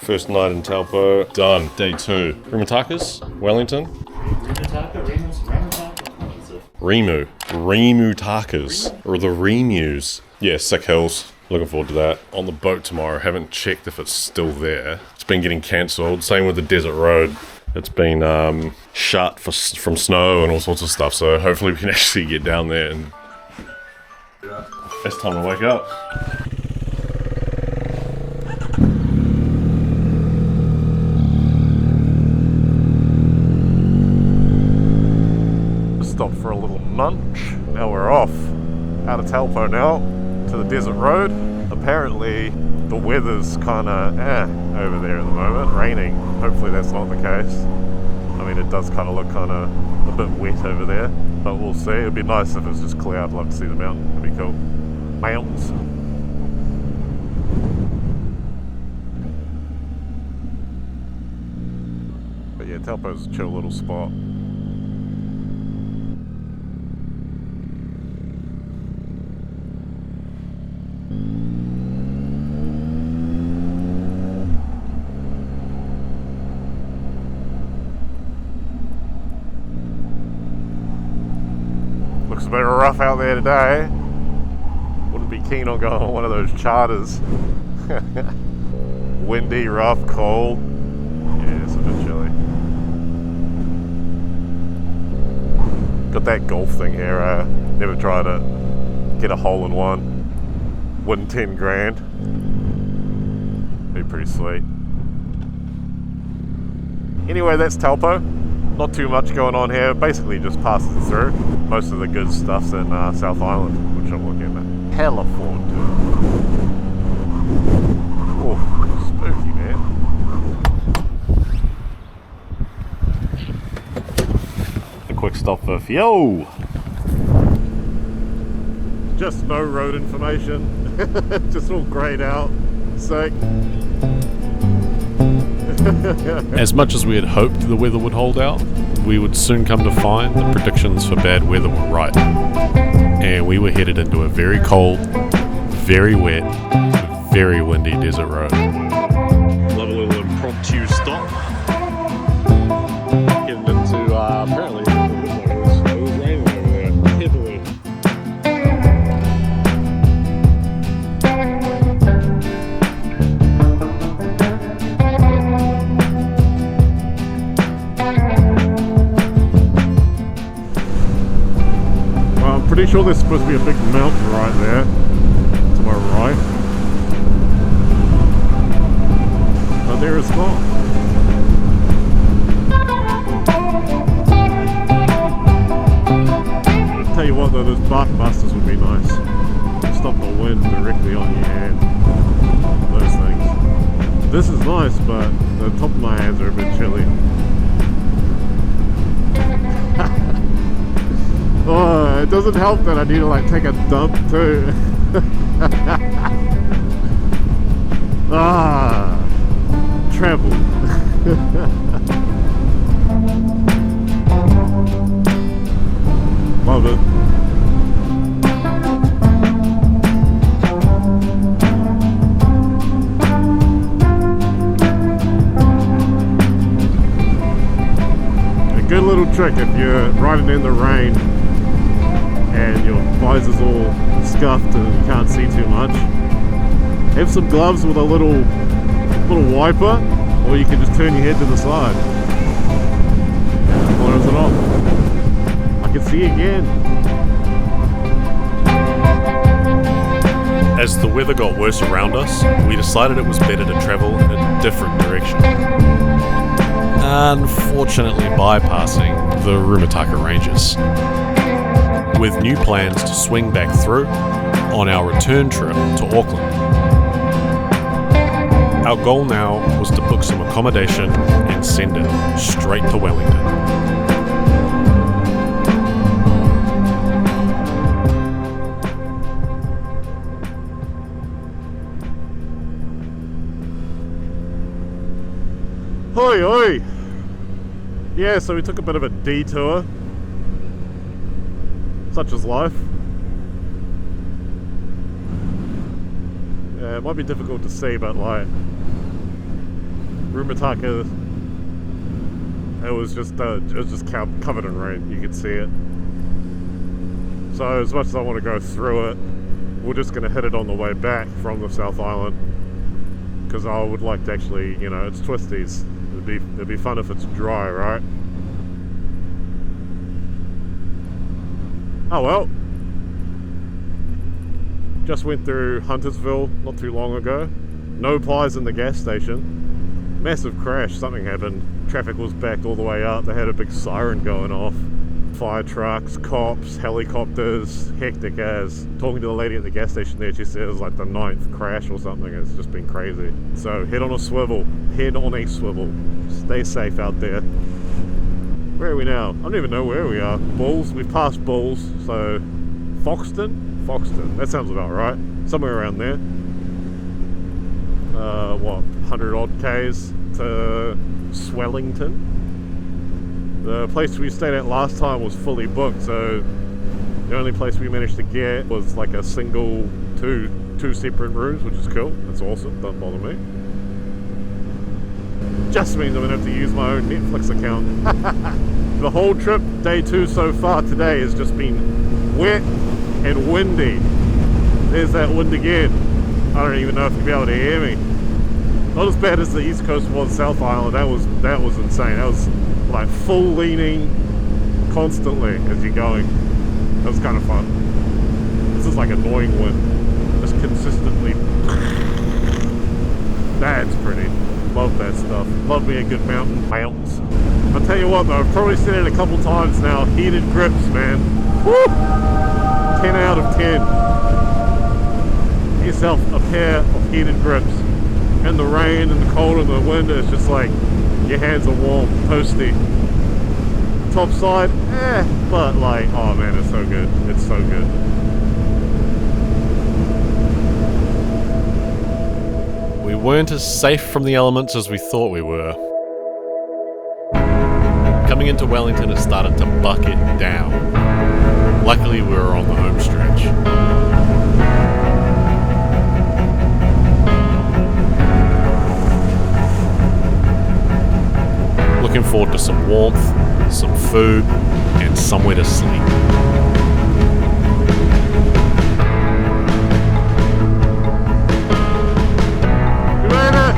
First night in Taupo, done. Day 2. Rimutakas, Wellington. Rimutakas, or the Remus. Yeah, sick hills. Looking forward to that. On the boat tomorrow, haven't checked if it's still there. It's been getting cancelled. Same with the desert road. It's been shut from snow and all sorts of stuff, so hopefully we can actually get down there and... It's time to wake up. Stopped for a little lunch. Now we're off. Out of Taupo now, to the desert road. Apparently the weather's kinda over there at the moment, raining. Hopefully that's not the case. I mean, it does kinda look kinda a bit wet over there, but we'll see. It'd be nice if it's just clear. I'd love to see the mountain. It'd be cool. Mountains. But yeah, Taupo's a chill little spot. Looks a bit rough out there today. Wouldn't be keen on going on one of those charters. Windy, rough, cold. Yeah, it's a bit chilly. Got that golf thing here. Never tried it. Get a hole in one. Win 10 grand. Be pretty sweet. Anyway, that's Taupo. Not too much going on here. Basically just passes through. Most of the good stuff's in South Island, which I'm looking at. Hella forward to it. Oh, spooky, man. A quick stop for fuel. Just no road information. Just all grayed out. Sick. As much as we had hoped the weather would hold out, we would soon come to find the predictions for bad weather were right. And we were headed into a very cold, very wet, very windy desert road. Love a little impromptu stop. Getting into, apparently, it was raining over there, heavily. Pretty sure there's supposed to be a big mountain right there to my right, but there is not. I'll tell you what though, those bark busters would be nice. Stop the wind directly on your hand. Those things. This is nice, but the top of my hands are a bit chilly. Oh, it doesn't help that I need to like take a dump too. Travel. Love it. A good little trick if you're riding in the rain and your visor's all scuffed and you can't see too much. Have some gloves with a little wiper, or you can just turn your head to the side. Close it off. I can see again. As the weather got worse around us, we decided it was better to travel in a different direction. Unfortunately bypassing the Rimutaka Ranges, with new plans to swing back through on our return trip to Auckland. Our goal now was to book some accommodation and send it straight to Wellington. Hoi hoi! Yeah, so we took a bit of a detour. Such is life. Yeah, it might be difficult to see, but like Rumataka, it was just covered in rain. You could see it. So as much as I want to go through it, we're just going to hit it on the way back from the South Island, because I would like to actually, you know, it's twisties. It'd be fun if it's dry, right? Oh well. Just went through Huntersville not too long ago. No pies in the gas station. Massive crash, something happened. Traffic was backed all the way up. They had a big siren going off. Fire trucks, cops, helicopters, hectic as. Talking to the lady at the gas station there, she said it was like the 9th crash or something. It's just been crazy. So head on a swivel. Head on a swivel. Stay safe out there. Where are we now? I don't even know where we are. Bulls? We've passed Bulls. So Foxton? Foxton. That sounds about right. Somewhere around there. What? 100 odd Ks to Swellington. The place we stayed at last time was fully booked, so the only place we managed to get was like a single two separate rooms, which is cool. That's awesome. Doesn't bother me. Just means I'm gonna have to use my own Netflix account. The whole trip, day 2 so far today, has just been wet and windy. There's that wind again. I don't even know if you'll be able to hear me. Not as bad as the East Coast was, South Island. That was insane. That was like full leaning constantly as you're going. That was kind of fun. This is like annoying wind, just consistently. That's pretty. Love that stuff. Love me a good mountains. I'll tell you what though, I've probably said it a couple times now. Heated grips, man. Woo! 10 out of 10. Get yourself a pair of heated grips. And the rain and the cold and the wind, it's just like your hands are warm, toasty. Top side, but like, oh man, it's so good. It's so good. We weren't as safe from the elements as we thought we were. Coming into Wellington, it started to bucket down. Luckily, we were on the home stretch. Looking forward to some warmth, some food, and somewhere to sleep. We made it!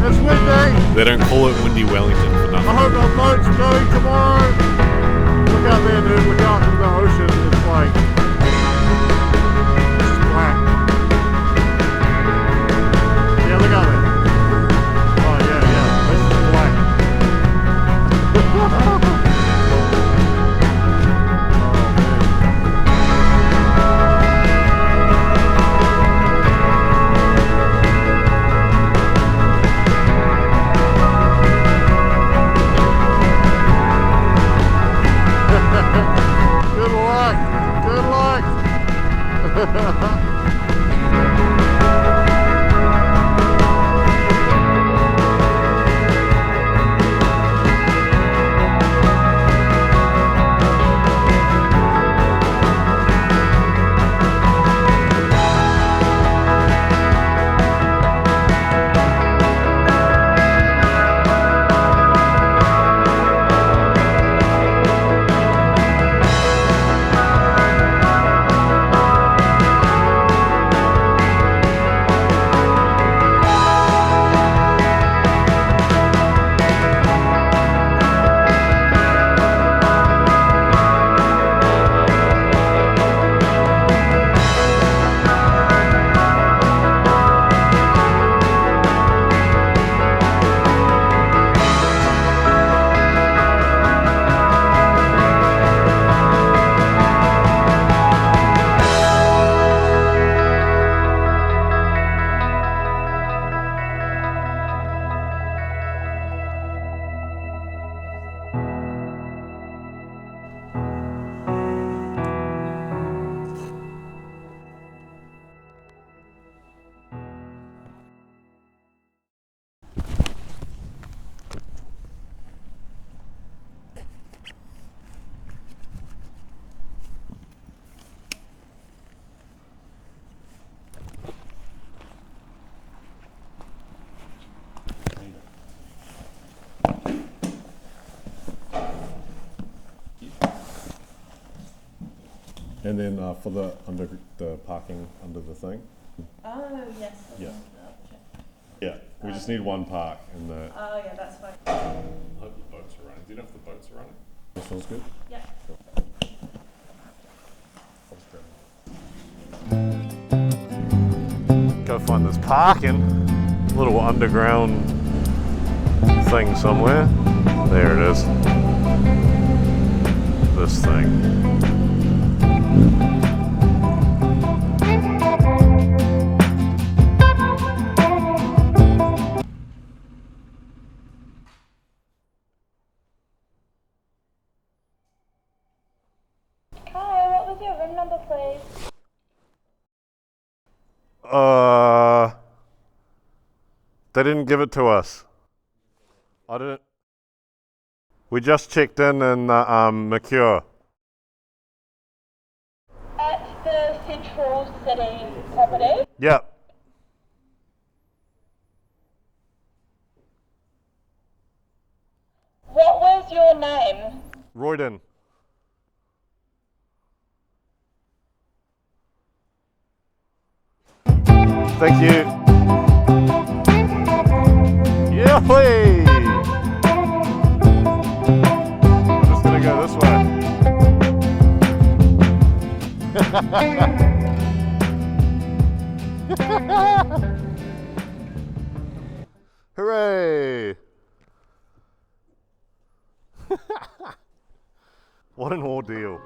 It's windy! They don't call it Windy Wellington for nothing. I hope our boat's going tomorrow! Look out there, dude. Look out into the ocean. It's like... it's black. Yeah, look out there. Oh, yeah. This is black. Good luck. And then for the parking under the thing. Oh, yes. Yeah. Yeah, we just need one park in the... Oh, yeah, that's fine. I hope the boats are running. Do you know if the boats are running? This one's good? Yeah. Cool. Go find this parking. Little underground thing somewhere. There it is. This thing. Hi, what was your room number, please? They didn't give it to us. I didn't. We just checked in Mercure. At the Central City property. Yep. What was your name? Royden. Thank you. Yahweh! I'm just gonna go this way. Hooray! What an ordeal.